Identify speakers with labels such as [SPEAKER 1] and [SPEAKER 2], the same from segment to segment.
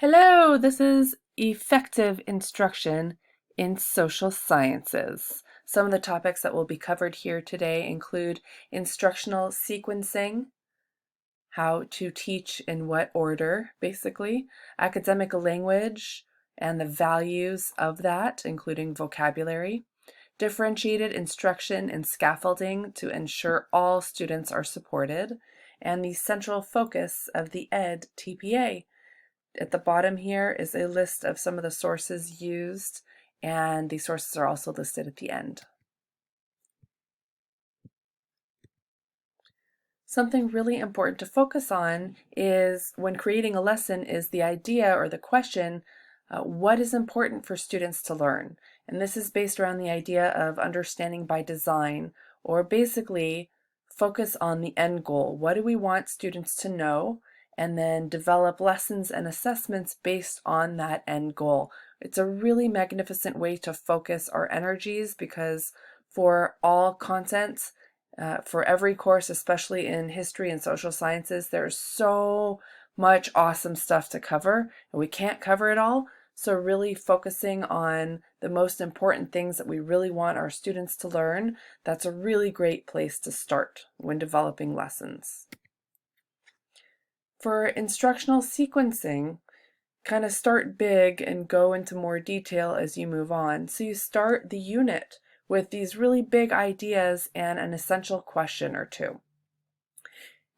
[SPEAKER 1] Hello, this is effective instruction in social sciences. Some of the topics that will be covered here today include instructional sequencing, how to teach in what order, basically, academic language and the values of that, including vocabulary, differentiated instruction and scaffolding to ensure all students are supported, and the central focus of the ED TPA. At the bottom here is a list of some of the sources used, and the sources are also listed at the end. Something really important to focus on is when creating a lesson is the idea or the question, what is important for students to learn? And this is based around the idea of understanding by design, or basically focus on the end goal. What do we want students to know? And then develop lessons and assessments based on that end goal. It's a really magnificent way to focus our energies because for all content, for every course, especially in history and social sciences, there's so much awesome stuff to cover, and we can't cover it all. So really focusing on the most important things that we really want our students to learn, that's a really great place to start when developing lessons. For instructional sequencing, kind of start big and go into more detail as you move on. So you start the unit with these really big ideas and an essential question or two.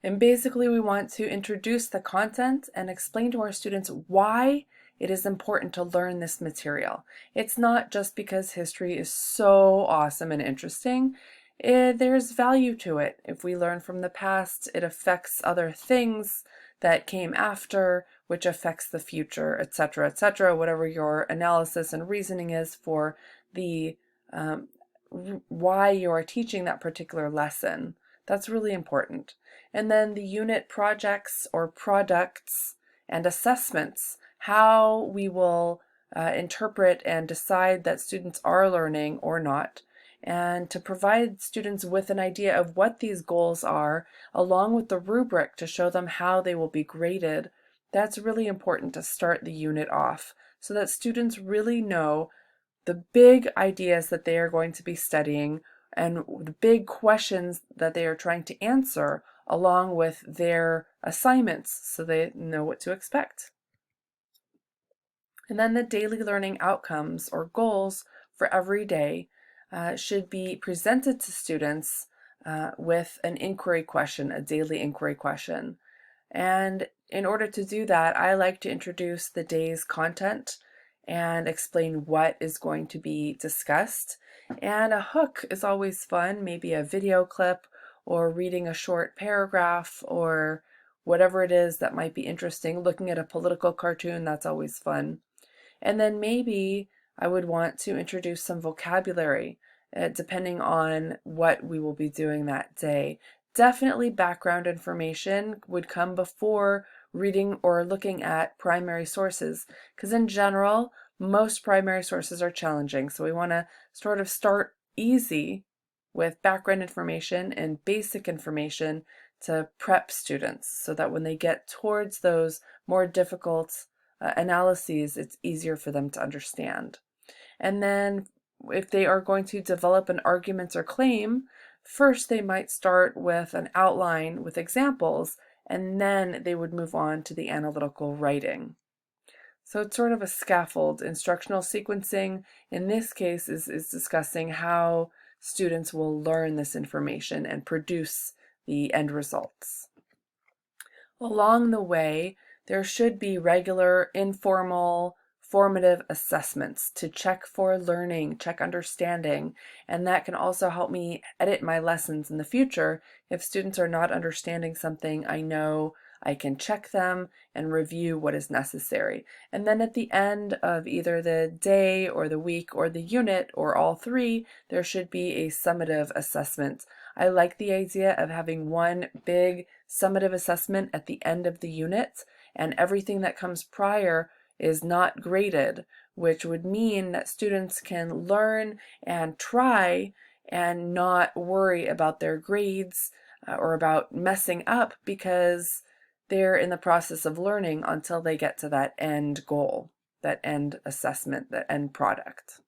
[SPEAKER 1] And basically we want to introduce the content and explain to our students why it is important to learn this material. It's not just because history is so awesome and interesting. There's value to it. If we learn from the past, it affects other things that came after, which affects the future, etc., etc., whatever your analysis and reasoning is for the why you are teaching that particular lesson. That's really important. And then the unit projects or products and assessments, how we will interpret and decide that students are learning or not, and to provide students with an idea of what these goals are, along with the rubric to show them how they will be graded. That's really important to start the unit off so that students really know the big ideas that they are going to be studying and the big questions that they are trying to answer along with their assignments so they know what to expect. And then the daily learning outcomes or goals for every day should be presented to students with an inquiry question, a daily inquiry question. And in order to do that, I like to introduce the day's content and explain what is going to be discussed. And a hook is always fun, maybe a video clip or reading a short paragraph or whatever it is that might be interesting. Looking at a political cartoon, that's always fun. And then maybe I would want to introduce some vocabulary, depending on what we will be doing that day. Definitely background information would come before reading or looking at primary sources, because in general, most primary sources are challenging. So we want to sort of start easy with background information and basic information to prep students so that when they get towards those more difficult analyses, it's easier for them to understand. And then if they are going to develop an argument or claim, first they might start with an outline with examples, and then they would move on to the analytical writing. So it's sort of a scaffold. Instructional sequencing, in this case, is discussing how students will learn this information and produce the end results. Along the way, there should be regular, informal, formative assessments to check for learning, check understanding, and that can also help me edit my lessons in the future. If students are not understanding something, I know I can check them and review what is necessary. And then at the end of either the day or the week or the unit or all three, there should be a summative assessment. I like the idea of having one big summative assessment at the end of the unit, and everything that comes prior is not graded, which would mean that students can learn and try and not worry about their grades or about messing up, because they're in the process of learning until they get to that end goal, that end assessment, that end product.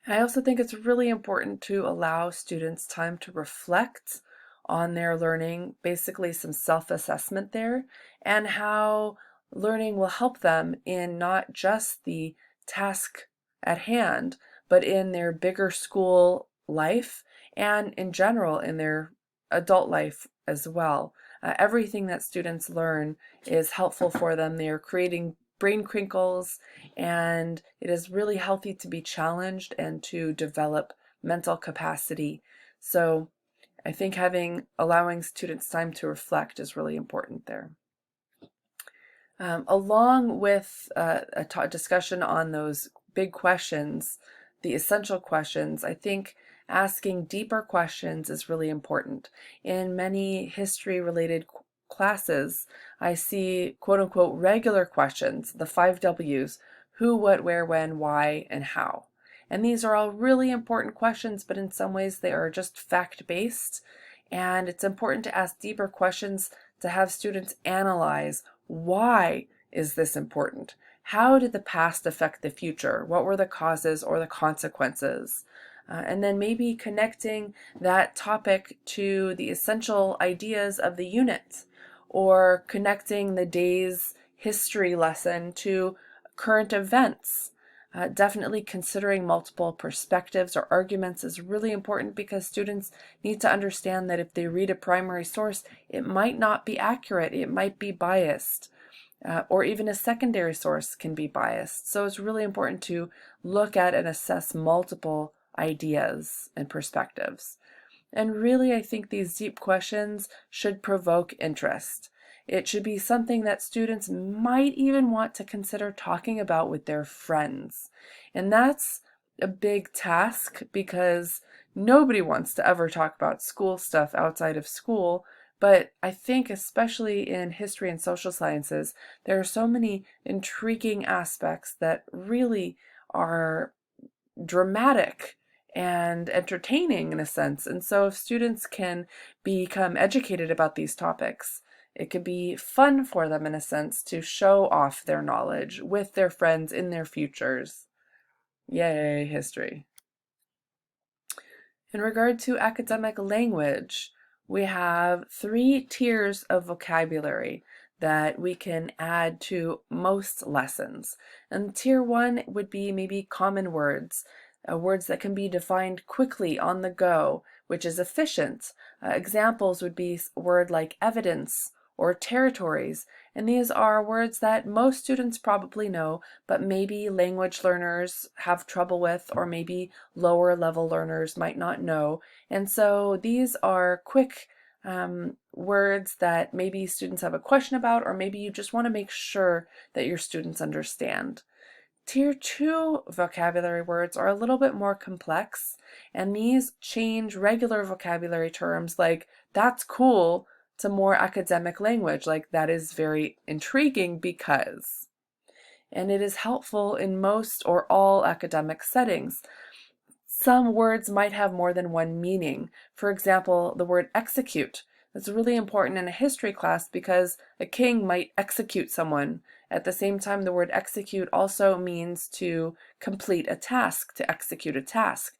[SPEAKER 1] And I also think it's really important to allow students time to reflect on their learning, basically some self-assessment there, and how learning will help them in not just the task at hand, but in their bigger school life and in general in their adult life as well. Everything that students learn is helpful for them. They are creating brain crinkles, and it is really healthy to be challenged and to develop mental capacity. So I think allowing students time to reflect is really important there. Along with a discussion on those big questions, the essential questions, I think asking deeper questions is really important. In many history-related classes, I see quote-unquote regular questions, the 5 W's: who, what, where, when, why, and how. And these are all really important questions, but in some ways they are just fact-based. And it's important to ask deeper questions to have students analyze, why is this important? How did the past affect the future? What were the causes or the consequences? And then maybe connecting that topic to the essential ideas of the unit, or connecting the day's history lesson to current events. Definitely considering multiple perspectives or arguments is really important, because students need to understand that if they read a primary source, it might not be accurate, it might be biased, or even a secondary source can be biased. So it's really important to look at and assess multiple ideas and perspectives. And really, I think these deep questions should provoke interest. It should be something that students might even want to consider talking about with their friends. And that's a big task, because nobody wants to ever talk about school stuff outside of school. But I think especially in history and social sciences, there are so many intriguing aspects that really are dramatic and entertaining in a sense. And so if students can become educated about these topics, it could be fun for them in a sense to show off their knowledge with their friends in their futures. Yay, history. In regard to academic language, we have 3 tiers of vocabulary that we can add to most lessons. And tier 1 would be maybe common words, words that can be defined quickly on the go, which is efficient. Examples would be a word like evidence or territories, and these are words that most students probably know, but maybe language learners have trouble with, or maybe lower level learners might not know. And so these are quick words that maybe students have a question about, or maybe you just want to make sure that your students understand. Tier 2 vocabulary words are a little bit more complex, and these change regular vocabulary terms like "that's cool" to more academic language, like "that is very intriguing because." And it is helpful in most or all academic settings. Some words might have more than one meaning. For example, the word execute. That's really important in a history class, because a king might execute someone. At the same time, the word execute also means to complete a task, to execute a task.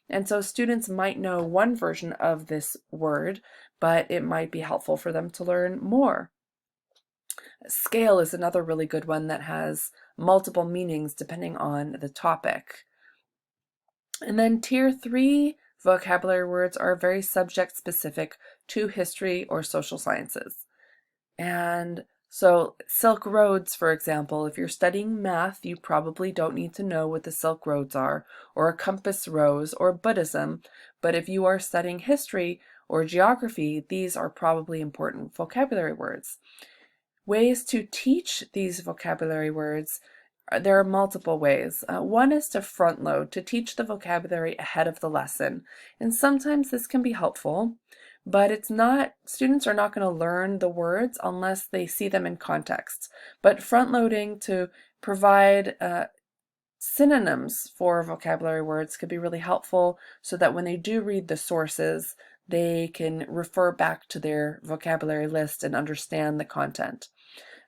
[SPEAKER 1] And so students might know one version of this word, but it might be helpful for them to learn more. Scale is another really good one that has multiple meanings depending on the topic. And then tier 3 vocabulary words are very subject specific to history or social sciences. And so Silk Roads, for example, if you're studying math, you probably don't need to know what the Silk Roads are, or a compass rose, or Buddhism. But if you are studying history or geography, these are probably important vocabulary words. Ways to teach these vocabulary words: there are multiple ways. One is to front load, to teach the vocabulary ahead of the lesson. And sometimes this can be helpful, but students are not going to learn the words unless they see them in context. But front loading to provide synonyms for vocabulary words could be really helpful, so that when they do read the sources, they can refer back to their vocabulary list and understand the content.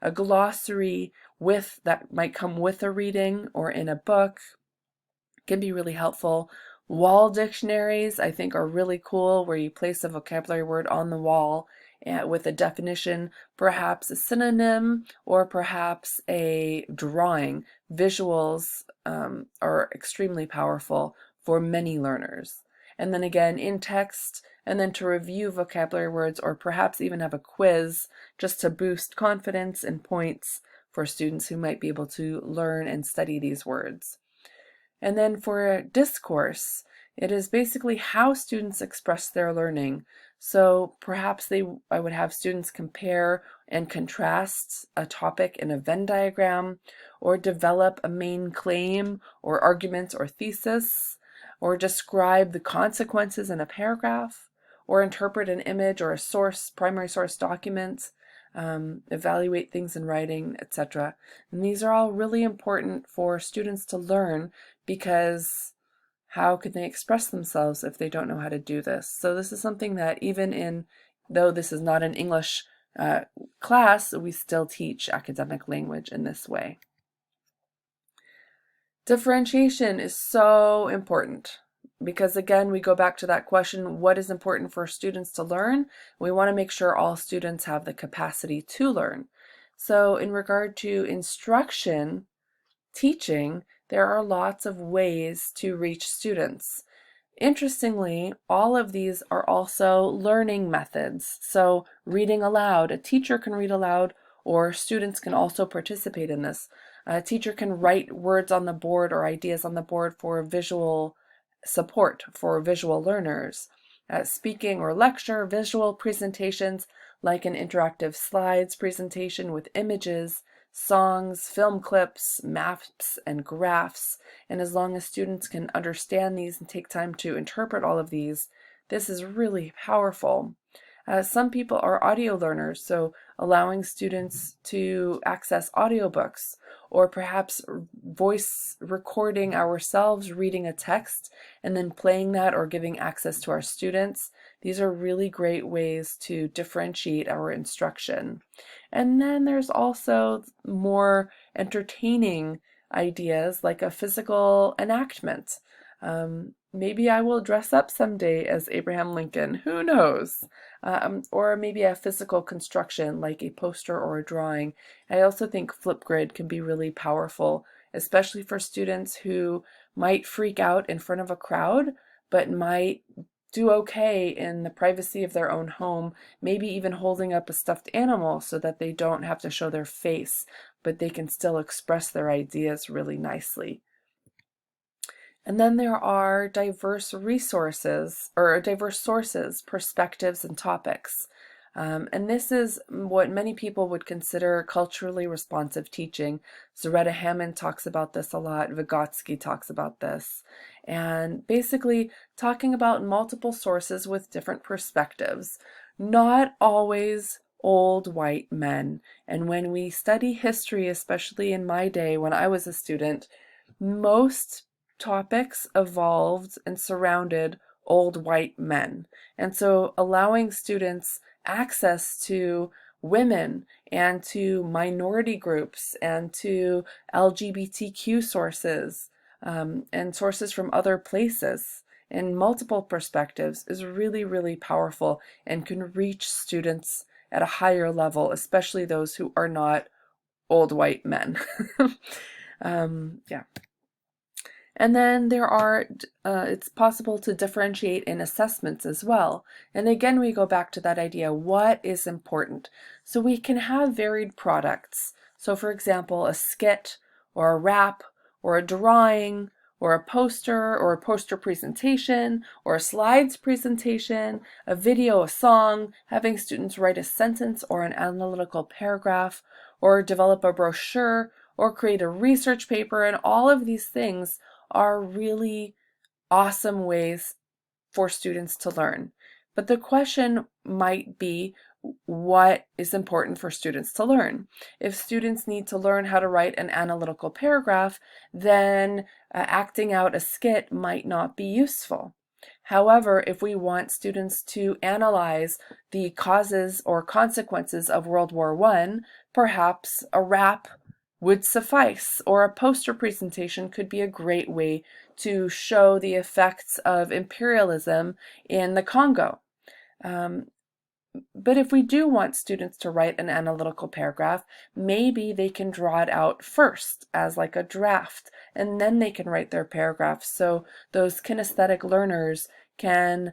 [SPEAKER 1] A glossary that might come with a reading or in a book can be really helpful. Wall dictionaries, I think, are really cool, where you place a vocabulary word on the wall with a definition, perhaps a synonym, or perhaps a drawing. Visuals are extremely powerful for many learners. And then again, in text, and then to review vocabulary words, or perhaps even have a quiz just to boost confidence and points for students who might be able to learn and study these words. And then for discourse, it is basically how students express their learning. So perhaps I would have students compare and contrast a topic in a Venn diagram, or develop a main claim or argument or thesis, or describe the consequences in a paragraph, or interpret an image or a primary source document, evaluate things in writing, etc. And these are all really important for students to learn, because how can they express themselves if they don't know how to do this? So this is something that though this is not an English class, we still teach academic language in this way. Differentiation is so important, because again, we go back to that question, what is important for students to learn? We want to make sure all students have the capacity to learn. So in regard to instruction, teaching, there are lots of ways to reach students. Interestingly, all of these are also learning methods. So reading aloud, a teacher can read aloud, or students can also participate in this. A teacher can write words on the board or ideas on the board for visual support for visual learners. Speaking or lecture, visual presentations like an interactive slides presentation with images, songs, film clips, maps, and graphs. And as long as students can understand these and take time to interpret all of these, this is really powerful. Some people are audio learners, so allowing students to access audiobooks, or perhaps voice recording ourselves reading a text and then playing that or giving access to our students. These are really great ways to differentiate our instruction. And then there's also more entertaining ideas like a physical enactment. Maybe I will dress up someday as Abraham Lincoln, who knows? Or maybe a physical construction like a poster or a drawing. I also think Flipgrid can be really powerful, especially for students who might freak out in front of a crowd, but might do okay in the privacy of their own home, maybe even holding up a stuffed animal so that they don't have to show their face, but they can still express their ideas really nicely. And then there are diverse resources, or diverse sources, perspectives, and topics. And this is what many people would consider culturally responsive teaching. Zaretta Hammond talks about this a lot. Vygotsky talks about this. And basically talking about multiple sources with different perspectives. Not always old white men. And when we study history, especially in my day when I was a student, most topics evolved and surrounded old white men. And so allowing students access to women and to minority groups and to LGBTQ sources and sources from other places in multiple perspectives is really, really powerful and can reach students at a higher level, especially those who are not old white men. Yeah. And then it's possible to differentiate in assessments as well. And again, we go back to that idea, what is important? So we can have varied products. So for example, a skit or a rap or a drawing or a poster presentation or a slides presentation, a video, a song, having students write a sentence or an analytical paragraph, or develop a brochure, or create a research paper, and all of these things are really awesome ways for students to learn. But the question might be, what is important for students to learn? If students need to learn how to write an analytical paragraph, then acting out a skit might not be useful. However, if we want students to analyze the causes or consequences of World War I, perhaps a rap would suffice, or a poster presentation could be a great way to show the effects of imperialism in the Congo. But if we do want students to write an analytical paragraph, maybe they can draw it out first as like a draft, and then they can write their paragraph. So those kinesthetic learners can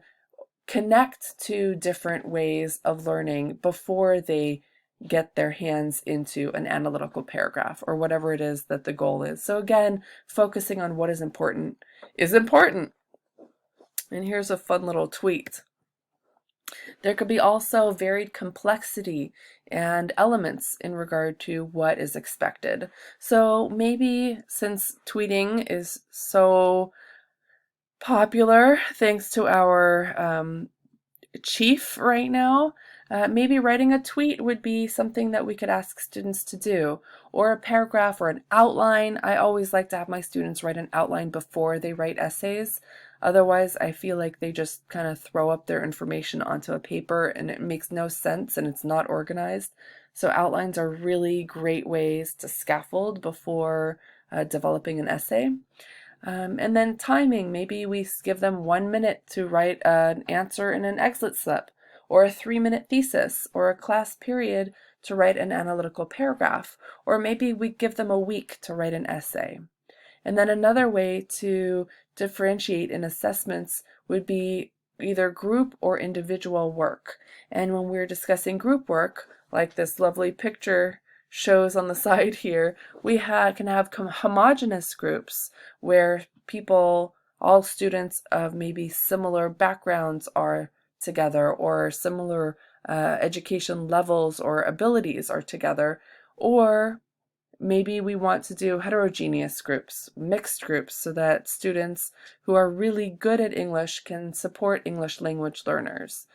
[SPEAKER 1] connect to different ways of learning before they get their hands into an analytical paragraph or whatever it is that the goal is. So again, focusing on what is important is important. And here's a fun little tweet. There could be also varied complexity and elements in regard to what is expected. So maybe since tweeting is so popular thanks to our chief right now, maybe writing a tweet would be something that we could ask students to do, or a paragraph or an outline. I always like to have my students write an outline before they write essays. Otherwise, I feel like they just kind of throw up their information onto a paper and it makes no sense and it's not organized. So outlines are really great ways to scaffold before developing an essay. And then timing, maybe we give them 1 minute to write an answer in an exit slip, or a 3-minute thesis, or a class period to write an analytical paragraph, or maybe we give them a week to write an essay. And then another way to differentiate in assessments would be either group or individual work. And when we're discussing group work, like this lovely picture shows on the side here, we can have homogeneous groups where people, all students of maybe similar backgrounds are together, or similar education levels or abilities are together, or maybe we want to do heterogeneous groups, mixed groups, so that students who are really good at English can support English language learners.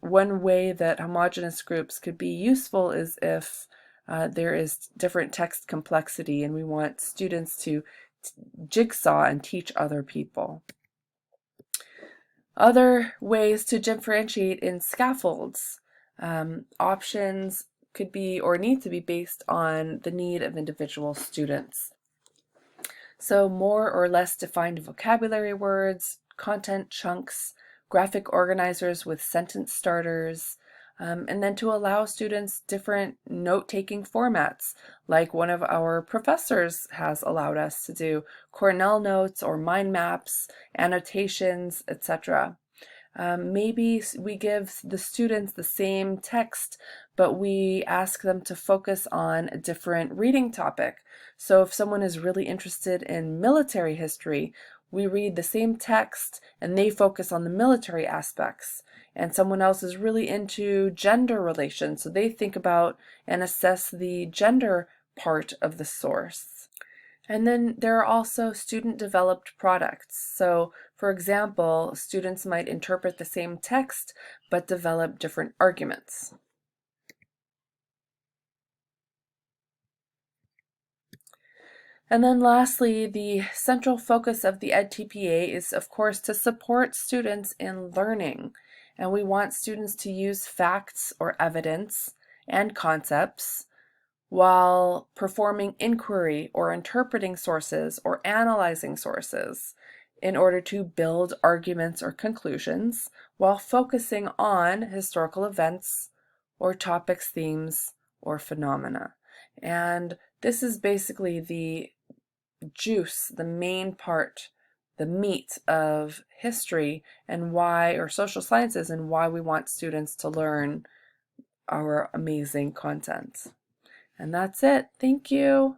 [SPEAKER 1] One way that homogeneous groups could be useful is if there is different text complexity and we want students to jigsaw and teach other people. Other ways to differentiate in scaffolds. Options could be or need to be based on the need of individual students. So more or less defined vocabulary words, content chunks, graphic organizers with sentence starters, and then to allow students different note-taking formats, like one of our professors has allowed us to do, Cornell notes or mind maps, annotations, etc. Maybe we give the students the same text, but we ask them to focus on a different reading topic. So if someone is really interested in military history, we read the same text and they focus on the military aspects. And someone else is really into gender relations, so they think about and assess the gender part of the source. And then there are also student-developed products. So, for example, students might interpret the same text but develop different arguments. And then lastly, the central focus of the EdTPA is, of course, to support students in learning. And we want students to use facts or evidence and concepts while performing inquiry or interpreting sources or analyzing sources in order to build arguments or conclusions while focusing on historical events or topics, themes, or phenomena. And this is basically the juice, the main part, the meat of history and why, or social sciences, and why we want students to learn our amazing content. And that's it. Thank you.